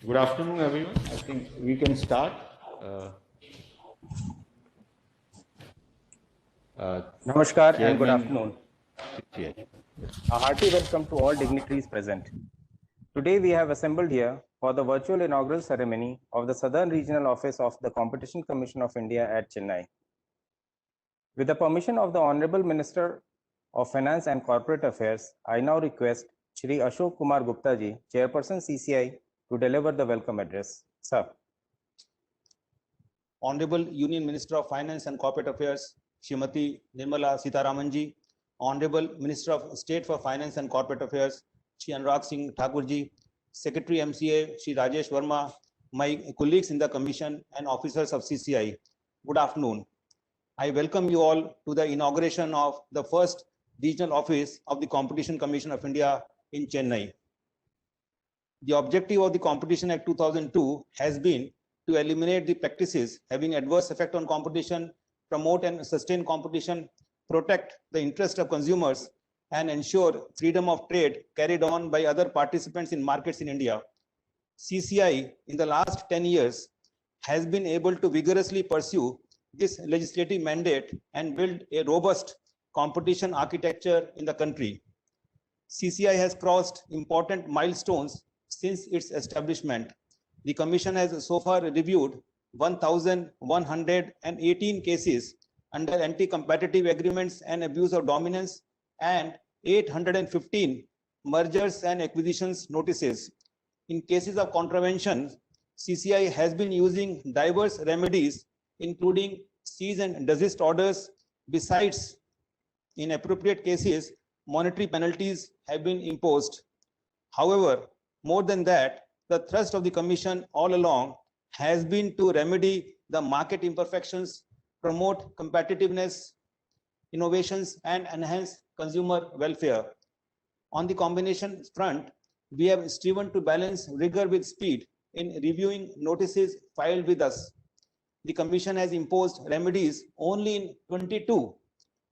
Good afternoon, everyone. I think we can start. Namaskar and good Chairman afternoon. CCI. A hearty welcome to all dignitaries present. Today we have assembled here for the virtual inaugural ceremony of the Southern Regional Office of the Competition Commission of India at Chennai. With the permission of the Honorable Minister of Finance and Corporate Affairs, I now request Shri Ashok Kumar Gupta ji, Chairperson CCI, to deliver the welcome address. Sir. Honorable Union Minister of Finance and Corporate Affairs, Srimati Nirmala Sitharaman ji, Honorable Minister of State for Finance and Corporate Affairs, Shri Anurag Singh Thakur ji, Secretary MCA, Shri Rajesh Verma, my colleagues in the Commission and officers of CCI, good afternoon. I welcome you all to the inauguration of the first regional office of the Competition Commission of India in Chennai. The objective of the Competition Act 2002 has been to eliminate the practices having adverse effect on competition, promote and sustain competition, protect the interest of consumers, and ensure freedom of trade carried on by other participants in markets in India. CCI in the last 10 years has been able to vigorously pursue this legislative mandate and build a robust competition architecture in the country. CCI has crossed important milestones since its establishment. The Commission has so far reviewed 1,118 cases under anti-competitive agreements and abuse of dominance and 815 mergers and acquisitions notices. In cases of contravention, CCI has been using diverse remedies, including cease and desist orders. Besides, in appropriate cases, monetary penalties have been imposed. However, more than that, the thrust of the Commission all along has been to remedy the market imperfections, promote competitiveness, innovations, and enhance consumer welfare. On the combination front, we have striven to balance rigor with speed in reviewing notices filed with us. The Commission has imposed remedies only in 22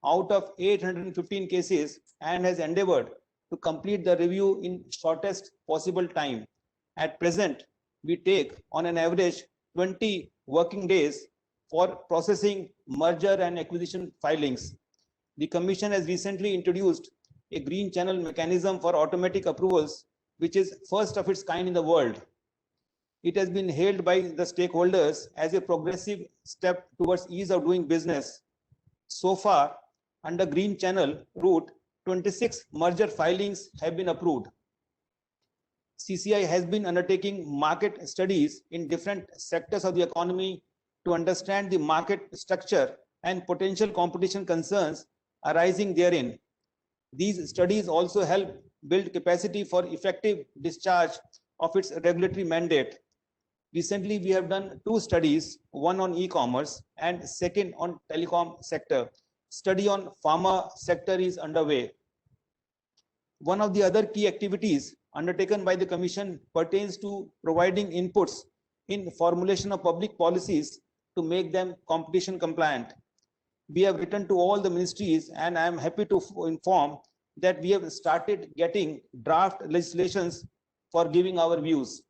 out of 815 cases and has endeavored to complete the review in shortest possible time. At present, we take on an average 20 working days for processing merger and acquisition filings. The Commission has recently introduced a green channel mechanism for automatic approvals, which is first of its kind in the world. It has been hailed by the stakeholders as a progressive step towards ease of doing business. So far, under green channel route, 26 merger filings have been approved. CCI has been undertaking market studies in different sectors of the economy to understand the market structure and potential competition concerns arising therein. These studies also help build capacity for effective discharge of its regulatory mandate. Recently, we have done 2 studies, one on e-commerce and second on telecom sector. Study on pharma sector is underway. One of the other key activities undertaken by the Commission pertains to providing inputs in formulation of public policies to make them competition compliant. We have written to all the ministries, and I am happy to inform that we have started getting draft legislations for giving our views.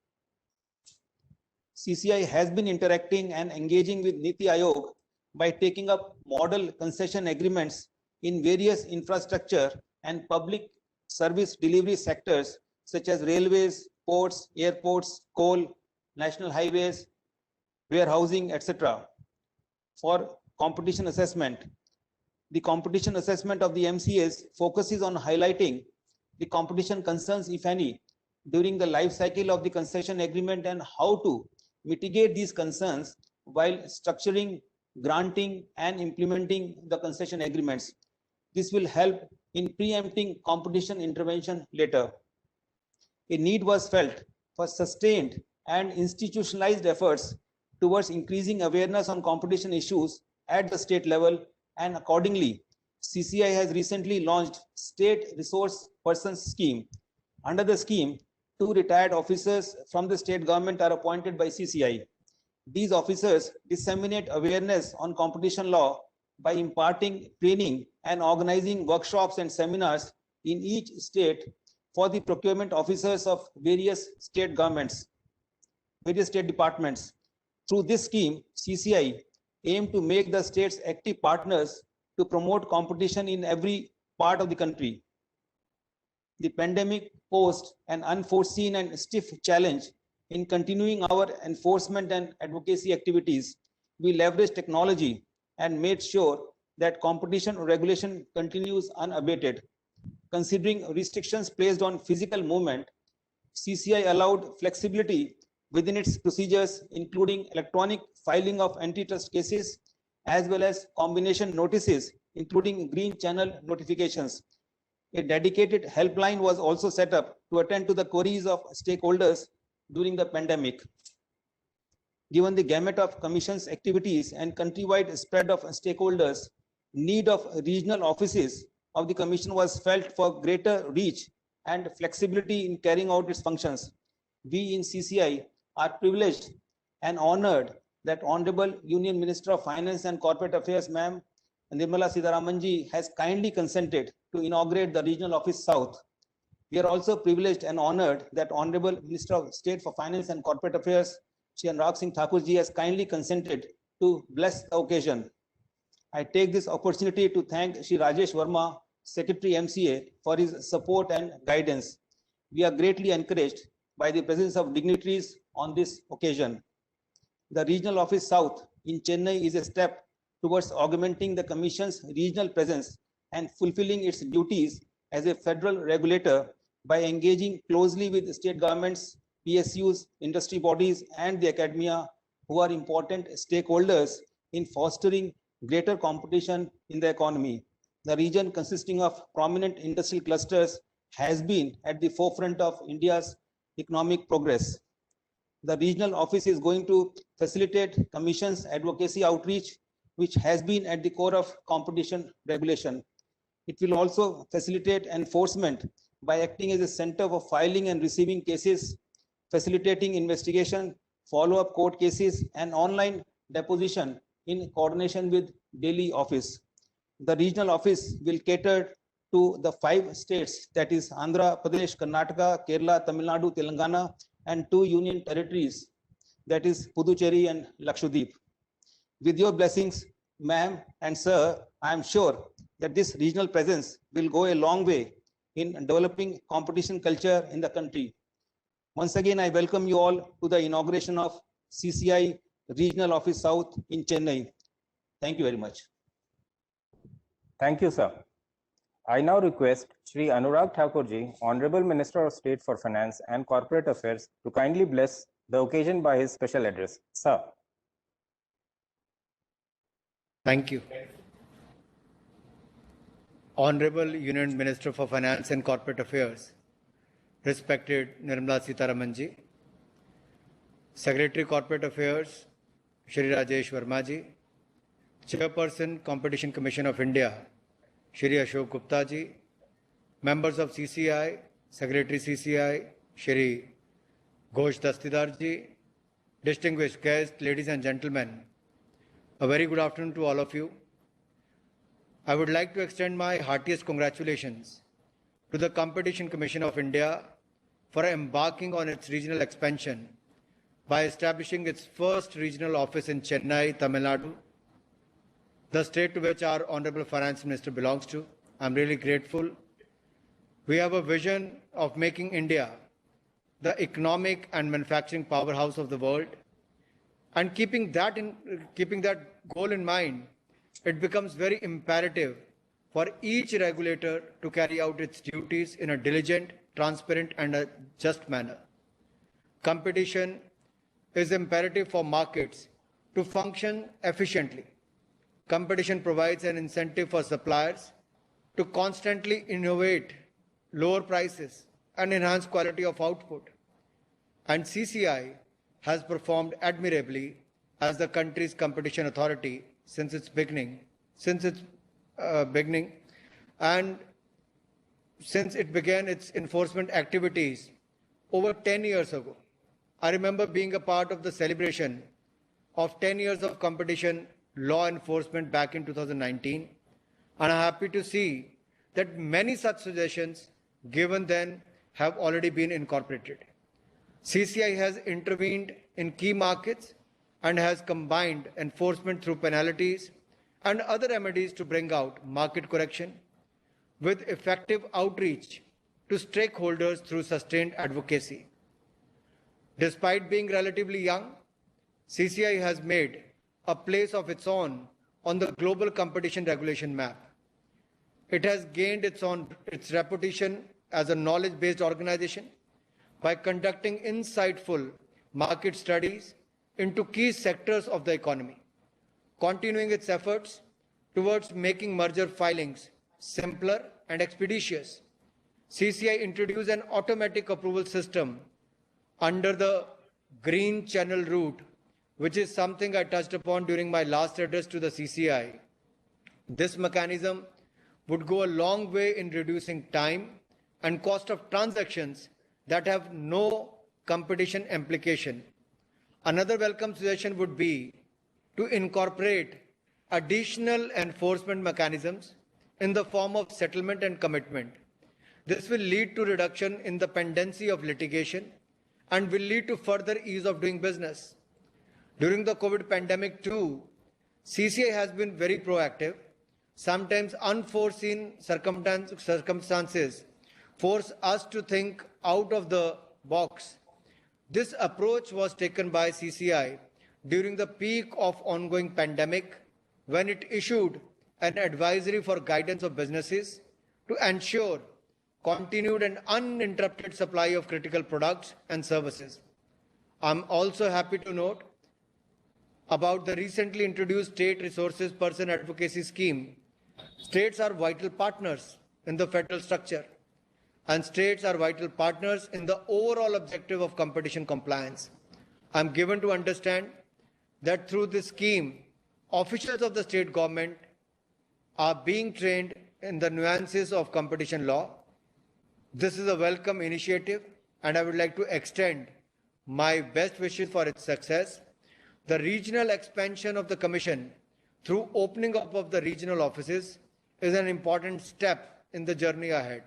CCI has been interacting and engaging with NITI Aayog by taking up model concession agreements in various infrastructure and public service delivery sectors such as railways, ports, airports, coal, national highways, warehousing, etc. For competition assessment, the competition assessment of the MCAs focuses on highlighting the competition concerns, if any, during the life cycle of the concession agreement and how to mitigate these concerns while structuring, granting, and implementing the concession agreements. This will help in preempting competition intervention later. A need was felt for sustained and institutionalized efforts towards increasing awareness on competition issues at the state level, and accordingly, CCI has recently launched State Resource Persons Scheme. Under the scheme, 2 retired officers from the state government are appointed by CCI. These officers disseminate awareness on competition law by imparting training and organizing workshops and seminars in each state for the procurement officers of various state governments. various state departments. Through this scheme, CCI aimed to make the states active partners to promote competition in every part of the country. The pandemic posed an unforeseen and stiff challenge in continuing our enforcement and advocacy activities. We leveraged technology and made sure that competition regulation continues unabated. Considering restrictions placed on physical movement, CCI allowed flexibility within its procedures, including electronic filing of antitrust cases, as well as combination notices, including green channel notifications. A dedicated helpline was also set up to attend to the queries of stakeholders during the pandemic. Given the gamut of Commission's activities and countrywide spread of stakeholders, need of regional offices of the Commission was felt for greater reach and flexibility in carrying out its functions. We in CCI are privileged and honored that Honorable Union Minister of Finance and Corporate Affairs, Ma'am Nirmala Sitharamanji, has kindly consented to inaugurate the Regional Office South. We are also privileged and honored that Honorable Minister of State for Finance and Corporate Affairs, Shri Anurag Singh Thakur ji, has kindly consented to bless the occasion. I take this opportunity to thank Shri Rajesh Verma, Secretary MCA, for his support and guidance. We are greatly encouraged by the presence of dignitaries on this occasion. The Regional Office South in Chennai is a step towards augmenting the Commission's regional presence and fulfilling its duties as a federal regulator by engaging closely with state governments, PSUs, industry bodies, and the academia, who are important stakeholders in fostering greater competition in the economy. The region, consisting of prominent industrial clusters, has been at the forefront of India's economic progress. The regional office is going to facilitate Commission's advocacy outreach, which has been at the core of competition regulation. It will also facilitate enforcement by acting as a center for filing and receiving cases, facilitating investigation, follow-up court cases, and online deposition in coordination with daily office. The regional office will cater to the 5 states, that is Andhra Pradesh, Karnataka, Kerala, Tamil Nadu, Telangana, and 2 union territories, that is Puducherry and Lakshadweep. With your blessings, ma'am and sir, I am sure that this regional presence will go a long way in developing competition culture in the country. Once again, I welcome you all to the inauguration of CCI Regional Office South in Chennai. Thank you very much. Thank you, sir. I now request Shri Anurag Thakurji, Honorable Minister of State for Finance and Corporate Affairs, to kindly bless the occasion by his special address. Sir. Thank you. Honorable Union Minister for Finance and Corporate Affairs, respected Nirmala Sitharamanji, Secretary Corporate Affairs, Shri Rajesh Verma ji, Chairperson Competition Commission of India, Shri Ashok Gupta ji, members of CCI, Secretary CCI, Shri Ghosh Dastidar ji, distinguished guests, ladies and gentlemen, a very good afternoon to all of you. I would like to extend my heartiest congratulations to the Competition Commission of India for embarking on its regional expansion by establishing its first regional office in Chennai, Tamil Nadu, the state to which our Honorable Finance Minister belongs to. I'm really grateful. We have a vision of making India the economic and manufacturing powerhouse of the world. And keeping that goal in mind, it becomes very imperative for each regulator to carry out its duties in a diligent, transparent, and a just manner. Competition is imperative for markets to function efficiently. Competition provides an incentive for suppliers to constantly innovate, lower prices, and enhance quality of output. And CCI has performed admirably as the country's competition authority since its beginning, and since it began its enforcement activities over 10 years ago. I remember being a part of the celebration of 10 years of competition law enforcement back in 2019, and I'm happy to see that many such suggestions given then have already been incorporated. CCI has intervened in key markets and has combined enforcement through penalties and other remedies to bring out market correction with effective outreach to stakeholders through sustained advocacy. Despite being relatively young, CCI has made a place of its own on the global competition regulation map. It has gained its reputation as a knowledge-based organization by conducting insightful market studies into key sectors of the economy, continuing its efforts towards making merger filings simpler and expeditious. CCI introduced an automatic approval system under the Green Channel route, which is something I touched upon during my last address to the CCI. This mechanism would go a long way in reducing time and cost of transactions that have no competition implication. Another welcome suggestion would be to incorporate additional enforcement mechanisms in the form of settlement and commitment. This will lead to reduction in the pendency of litigation and will lead to further ease of doing business. During the COVID pandemic too, CCI has been very proactive. Sometimes unforeseen circumstances force us to think out of the box. This approach was taken by CCI during the peak of ongoing pandemic when it issued an advisory for guidance of businesses to ensure continued and uninterrupted supply of critical products and services. I'm also happy to note about the recently introduced State Resources Person Advocacy Scheme. States are vital partners in the federal structure, and states are vital partners in the overall objective of competition compliance. I'm given to understand that through this scheme, officials of the state government are being trained in the nuances of competition law. This is a welcome initiative, and I would like to extend my best wishes for its success. The regional expansion of the Commission through opening up of the regional offices is an important step in the journey ahead.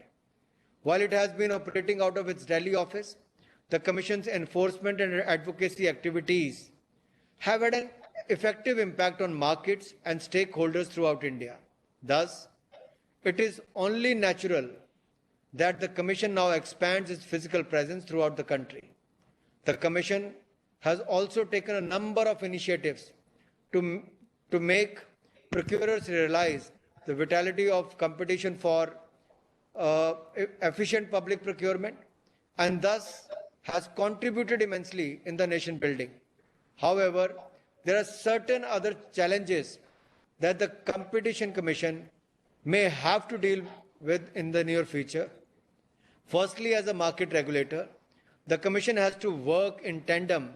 While it has been operating out of its Delhi office, the Commission's enforcement and advocacy activities have had an effective impact on markets and stakeholders throughout India. Thus, it is only natural that the Commission now expands its physical presence throughout the country. The Commission has also taken a number of initiatives to make procurers realize the vitality of competition for efficient public procurement, and thus has contributed immensely in the nation building. However, there are certain other challenges that the Competition Commission may have to deal with in the near future. Firstly, as a market regulator, the Commission has to work in tandem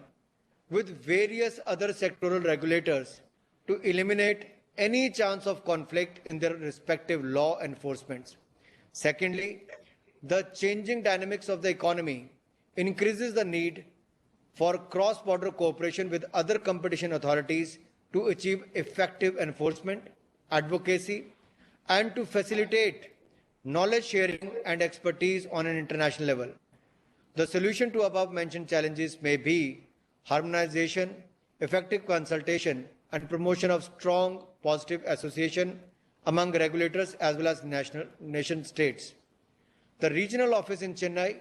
with various other sectoral regulators to eliminate any chance of conflict in their respective law enforcements. Secondly, the changing dynamics of the economy increases the need for cross-border cooperation with other competition authorities to achieve effective enforcement, advocacy, and to facilitate knowledge sharing and expertise on an international level. The solution to above-mentioned challenges may be harmonization, effective consultation, and promotion of strong positive association among regulators as well as nation states. The regional office in Chennai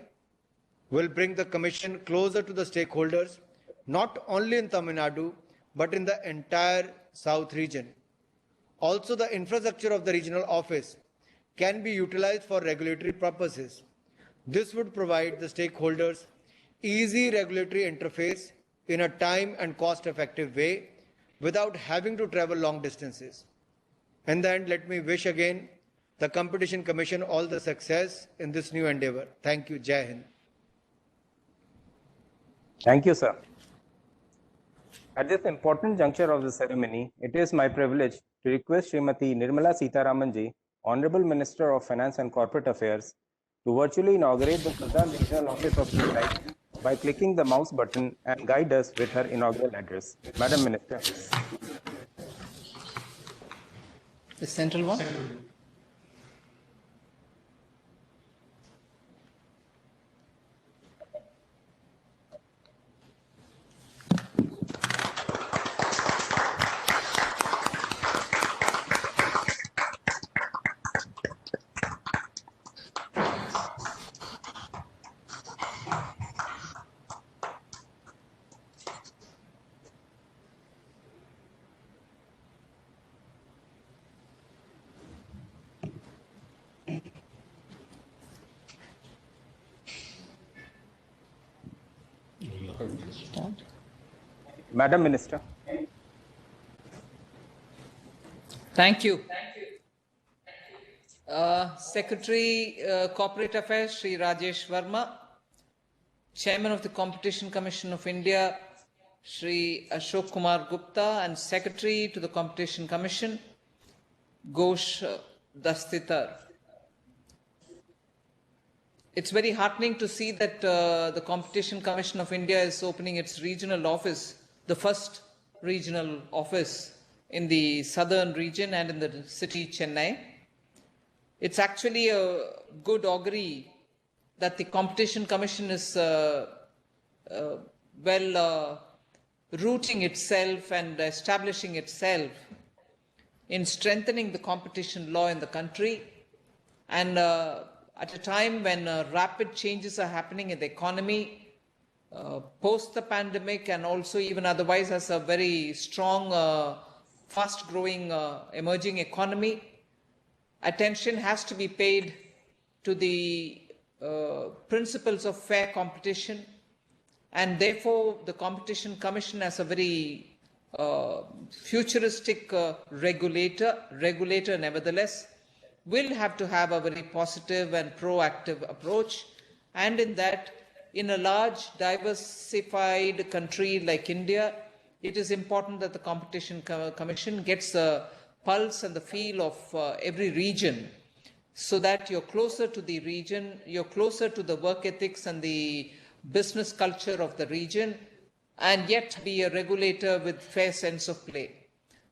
will bring the Commission closer to the stakeholders, not only in Tamil Nadu, but in the entire South region. Also, the infrastructure of the regional office can be utilized for regulatory purposes. This would provide the stakeholders easy regulatory interface in a time and cost-effective way without having to travel long distances. In the end, let me wish again the Competition Commission all the success in this new endeavor. Thank you. Jai Hind. Thank you, sir. At this important juncture of the ceremony, it is my privilege to request Srimati Nirmala Sitharamanji, Honorable Minister of Finance and Corporate Affairs, to virtually inaugurate the Southern Regional Office of Chennai by clicking the mouse button and guide us with her inaugural address. Madam Minister. The central one? Start. Madam Minister. Thank you. Secretary Corporate Affairs, Sri Rajesh Verma, Chairman of the Competition Commission of India, Sri Ashok Kumar Gupta, and Secretary to the Competition Commission, Ghosh Dastitar. It's very heartening to see that the Competition Commission of India is opening its regional office, the first regional office in the southern region and in the city Chennai. It's actually a good augury that the Competition Commission is rooting itself and establishing itself in strengthening the competition law in the country, and at a time when rapid changes are happening in the economy, post the pandemic, and also even otherwise as a very strong, fast-growing emerging economy, attention has to be paid to the principles of fair competition, and therefore the Competition Commission as a very futuristic regulator nevertheless will have to have a very positive and proactive approach, and in that, in a large diversified country like India, it is important that the Competition Commission gets a pulse and the feel of every region, so that you're closer to the region, you're closer to the work ethics and the business culture of the region, and yet be a regulator with fair sense of play.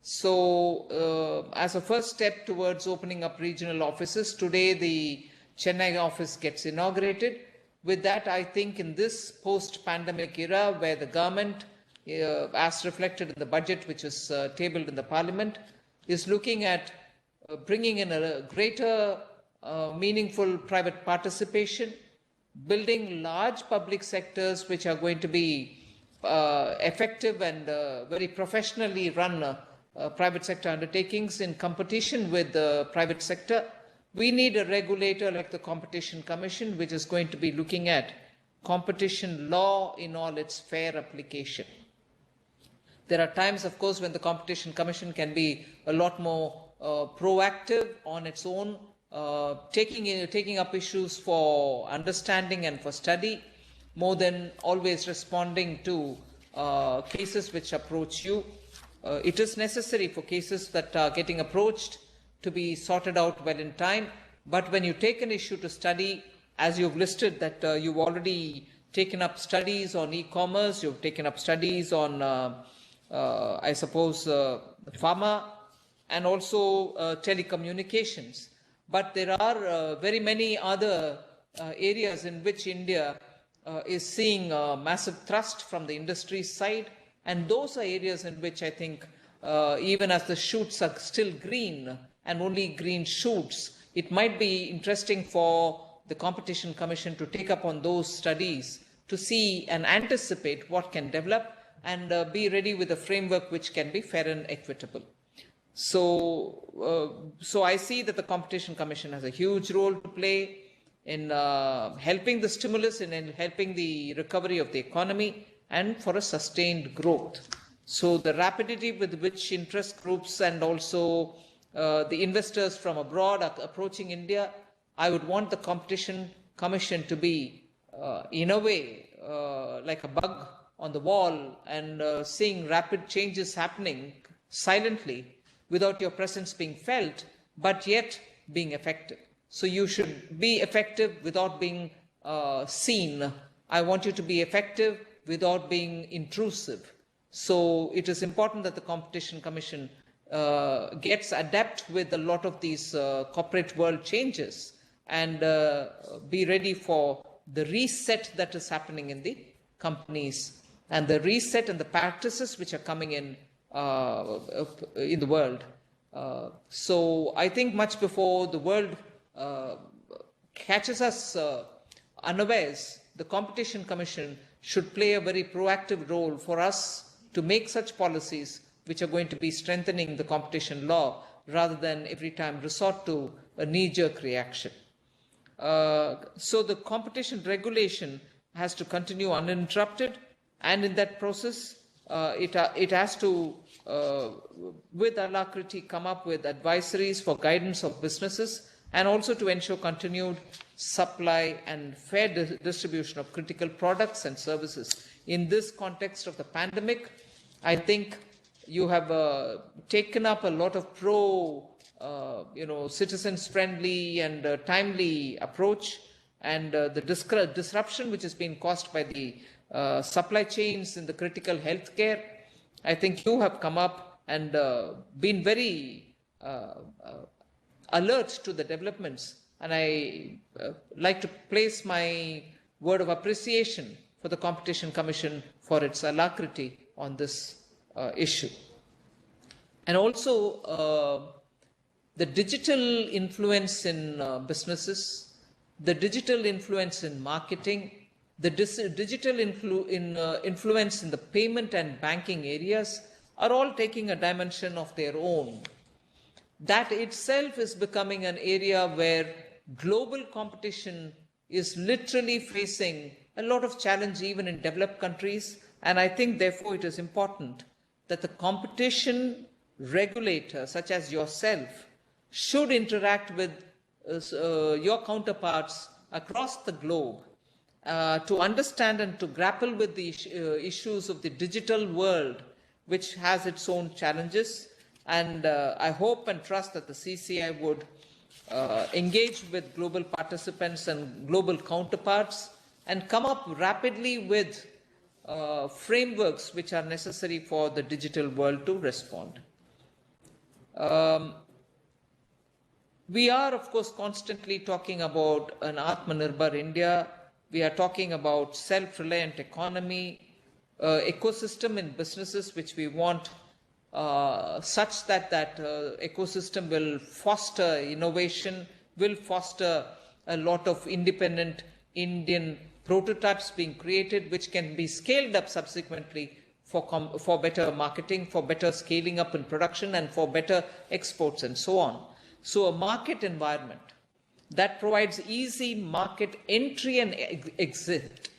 So as a first step towards opening up regional offices, today the Chennai office gets inaugurated. With that, I think in this post-pandemic era where the government, as reflected in the budget which is tabled in the parliament, is looking at bringing in a greater meaningful private participation, building large public sectors which are going to be effective and very professionally run private sector undertakings in competition with the private sector. We need a regulator like the Competition Commission, which is going to be looking at competition law in all its fair application. There are times, of course, when the Competition Commission can be a lot more proactive on its own, taking up issues for understanding and for study, more than always responding to cases which approach you. It is necessary for cases that are getting approached to be sorted out well in time. But when you take an issue to study, as you've listed that you've already taken up studies on e-commerce, you've taken up studies on, I suppose, pharma, and also telecommunications. But there are very many other areas in which India is seeing a massive thrust from the industry side. And those are areas in which I think, even as the shoots are still green and only green shoots, it might be interesting for the Competition Commission to take up on those studies to see and anticipate what can develop and be ready with a framework which can be fair and equitable. So I see that the Competition Commission has a huge role to play in helping the stimulus and in helping the recovery of the economy and for a sustained growth. So the rapidity with which interest groups and also the investors from abroad are approaching India, I would want the Competition Commission to be, in a way, like a bug on the wall and seeing rapid changes happening silently without your presence being felt, but yet being effective. So you should be effective without being seen. I want you to be effective without being intrusive. So it is important that the Competition Commission gets adept with a lot of these corporate world changes and be ready for the reset that is happening in the companies and the reset and the practices which are coming in the world. So I think much before the world catches us unawares, the Competition Commission should play a very proactive role for us to make such policies which are going to be strengthening the competition law rather than every time resort to a knee-jerk reaction. So the competition regulation has to continue uninterrupted And in that process, it has to, with alacrity, come up with advisories for guidance of businesses and also to ensure continued supply and fair distribution of critical products and services. In this context of the pandemic, I think you have taken up a lot of citizens friendly and timely approach, and the disruption which has been caused by the supply chains in the critical healthcare. I think you have come up and been very alert to the developments, and I like to place my word of appreciation for the Competition Commission for its alacrity on this issue. And also the digital influence in businesses, the digital influence in marketing, the digital influence in the payment and banking areas are all taking a dimension of their own. That itself is becoming an area where global competition is literally facing a lot of challenge even in developed countries. And I think therefore it is important that the competition regulator such as yourself should interact with your counterparts across the globe to understand and to grapple with the issues of the digital world, which has its own challenges. And I hope and trust that the CCI would engage with global participants and global counterparts and come up rapidly with frameworks which are necessary for the digital world to respond. We are, of course, constantly talking about an Atmanirbhar India. We are talking about self-reliant economy, ecosystem in businesses which we want such that ecosystem will foster innovation, will foster a lot of independent Indian prototypes being created, which can be scaled up subsequently for better marketing, for better scaling up in production, and for better exports and so on. So a market environment that provides easy market entry and exit,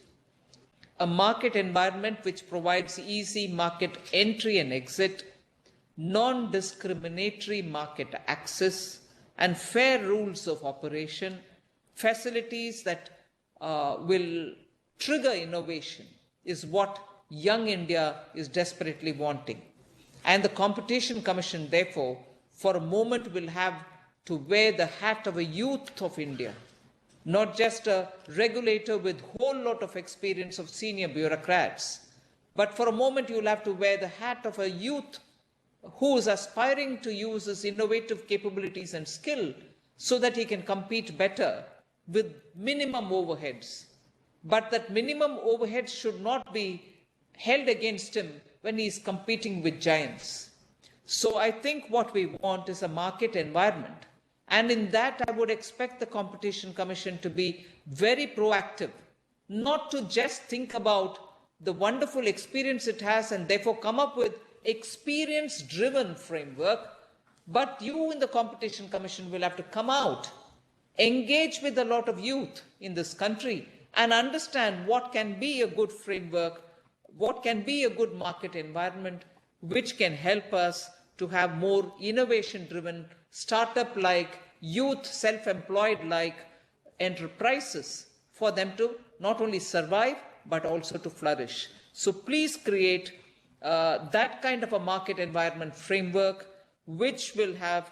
a market environment which provides easy market entry and exit, non-discriminatory market access, and fair rules of operation, facilities that will trigger innovation is what young India is desperately wanting. And the Competition Commission, therefore, for a moment will have to wear the hat of a youth of India, not just a regulator with a whole lot of experience of senior bureaucrats, but for a moment you'll have to wear the hat of a youth who is aspiring to use his innovative capabilities and skill so that he can compete better with minimum overheads. But that minimum overheads should not be held against him when he is competing with giants. So I think what we want is a market environment. And in that, I would expect the Competition Commission to be very proactive, not to just think about the wonderful experience it has and therefore come up with experience-driven framework, but you in the Competition Commission will have to come out, engage with a lot of youth in this country and understand what can be a good framework, what can be a good market environment, which can help us to have more innovation-driven, startup-like, youth, self-employed-like enterprises for them to not only survive, but also to flourish. So please create that kind of a market environment framework, which will have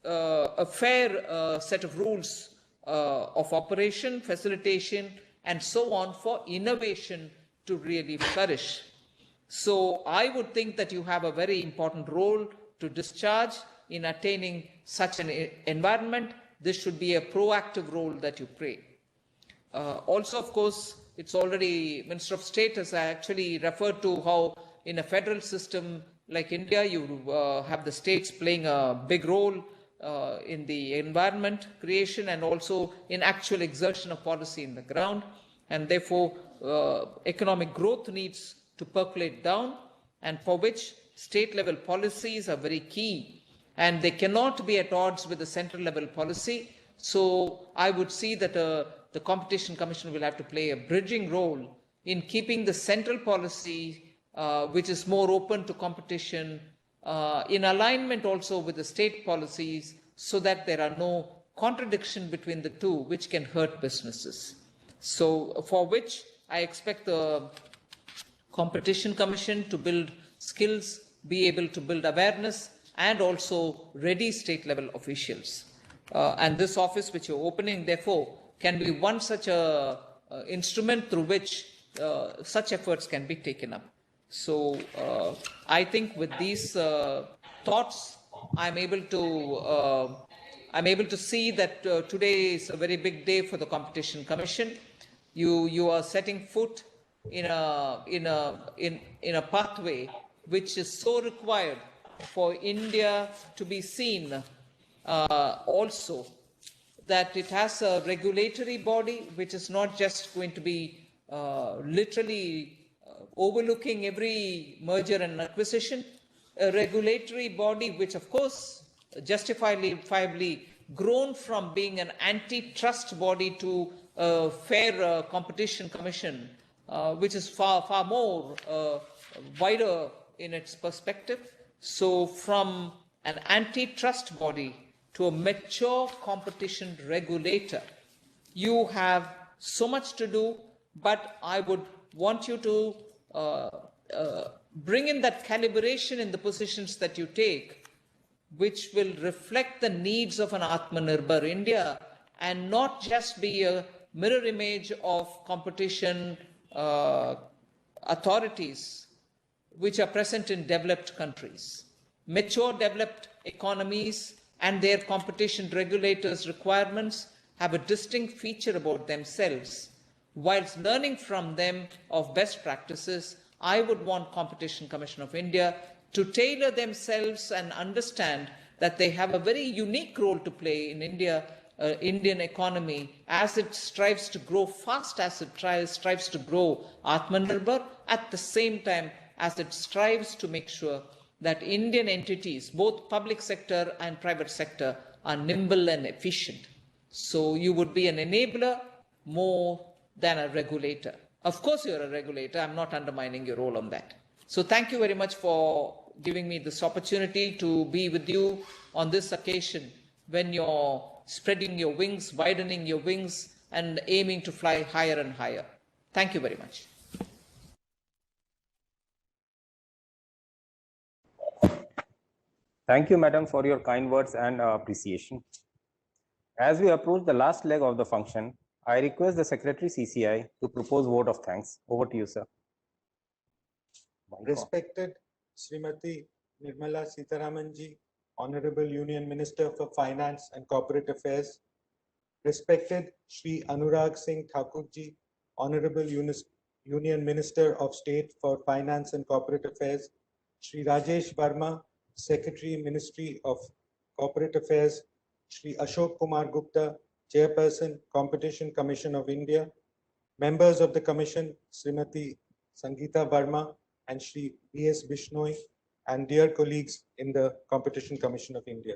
a fair set of rules of operation, facilitation, and so on for innovation to really flourish. So I would think that you have a very important role to discharge in attaining such an environment. This should be a proactive role that you play. Also, of course, it's already, Minister of State has actually referred to how in a federal system like India, you have the states playing a big role in the environment creation and also in actual exertion of policy in the ground. And therefore, economic growth needs to percolate down, and for which state level policies are very key, and they cannot be at odds with the central level policy. So I would see that the Competition Commission will have to play a bridging role in keeping the central policy, which is more open to competition, in alignment also with the state policies, so that there are no contradiction between the two, which can hurt businesses. So for which I expect the Competition Commission to build skills, be able to build awareness, and also ready state level officials. And this office which you're opening, therefore, can be one such a instrument through which such efforts can be taken up. So I think with these thoughts, I'm able to see that today is a very big day for the Competition Commission. You are setting foot in a pathway which is so required for India to be seen also that it has a regulatory body which is not just going to be literally overlooking every merger and acquisition, a regulatory body which of course justifiably grown from being an antitrust body to a fair competition commission, which is far more wider in its perspective. So from an antitrust body to a mature competition regulator, you have so much to do, but I would want you to bring in that calibration in the positions that you take, which will reflect the needs of an Atmanirbhar India and not just be a mirror image of competition authorities which are present in developed countries. Mature developed economies and their competition regulators' requirements have a distinct feature about themselves. Whilst learning from them of best practices, I would want Competition Commission of India to tailor themselves and understand that they have a very unique role to play in Indian economy as it strives to grow fast, as it strives to grow Atmanirbhar, at the same time as it strives to make sure that Indian entities, both public sector and private sector, are nimble and efficient. So you would be an enabler more than a regulator. Of course, you're a regulator. I'm not undermining your role on that. So thank you very much for giving me this opportunity to be with you on this occasion when you're spreading your wings, widening your wings, and aiming to fly higher and higher. Thank you very much. Thank you, Madam, for your kind words and appreciation. As we approach the last leg of the function, I request the Secretary CCI to propose vote of thanks. Over to you, sir. Respected Srimati Nirmala Sitharamanji, Honorable Union Minister for Finance and Corporate Affairs, respected Shri Anurag Singh Thakurji, Honorable Union Minister of State for Finance and Corporate Affairs, Shri Rajesh Verma, Secretary, Ministry of Corporate Affairs, Shri Ashok Kumar Gupta, Chairperson, Competition Commission of India, members of the Commission, Srimati Sangeeta Verma and Shri B.S. Bishnoi, and dear colleagues in the Competition Commission of India.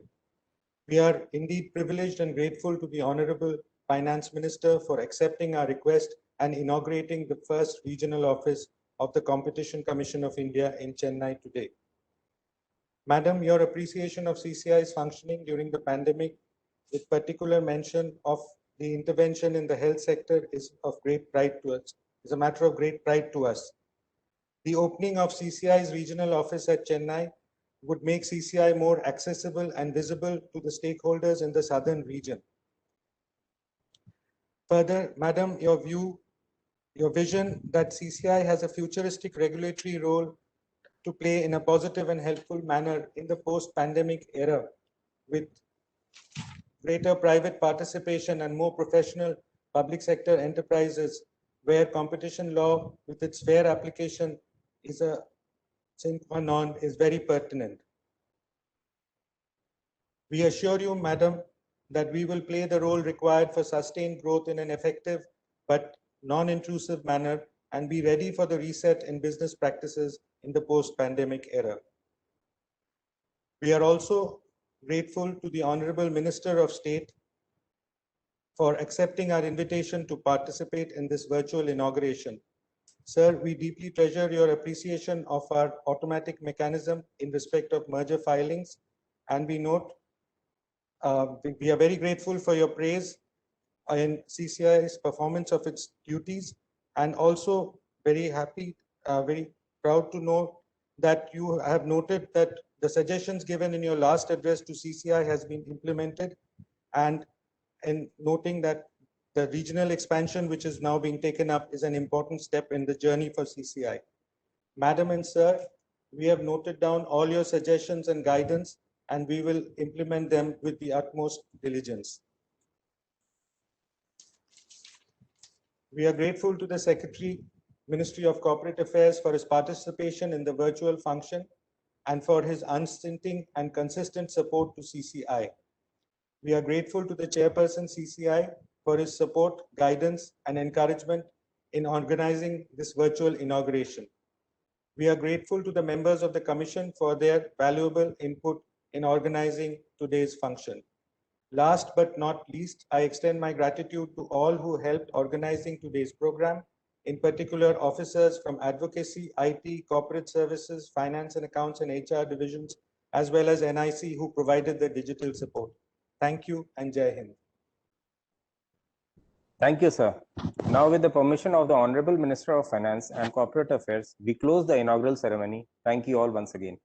We are indeed privileged and grateful to the Honorable Finance Minister for accepting our request and inaugurating the first regional office of the Competition Commission of India in Chennai today. Madam, your appreciation of CCI's functioning during the pandemic, with particular mention of the intervention in the health sector, is of great pride to us, is a matter of great pride to us. The opening of CCI's regional office at Chennai would make CCI more accessible and visible to the stakeholders in the southern region. Further, Madam, your vision that CCI has a futuristic regulatory role to play in a positive and helpful manner in the post-pandemic era, with greater private participation and more professional public sector enterprises, where competition law with its fair application is a sine qua non, is very pertinent. We assure you, Madam, that we will play the role required for sustained growth in an effective but non-intrusive manner and be ready for the reset in business practices in the post-pandemic era. We are also grateful to the Honorable Minister of State for accepting our invitation to participate in this virtual inauguration. Sir, we deeply treasure your appreciation of our automatic mechanism in respect of merger filings, and we note we are very grateful for your praise in CCI's performance of its duties, and also very happy, very proud to know that you have noted that the suggestions given in your last address to CCI has been implemented, and in noting that the regional expansion which is now being taken up is an important step in the journey for CCI. Madam and sir, we have noted down all your suggestions and guidance, and we will implement them with the utmost diligence. We are grateful to the Secretary, Ministry of Corporate Affairs, for his participation in the virtual function and for his unstinting and consistent support to CCI. We are grateful to the Chairperson CCI for his support, guidance, and encouragement in organizing this virtual inauguration. We are grateful to the members of the Commission for their valuable input in organizing today's function. Last but not least, I extend my gratitude to all who helped organizing today's program, in particular officers from advocacy, IT, corporate services, finance and accounts and HR divisions, as well as NIC who provided the digital support. Thank you and Jai Hind. Thank you, sir. Now, with the permission of the Honorable Minister of Finance and Corporate Affairs, we close the inaugural ceremony. Thank you all once again.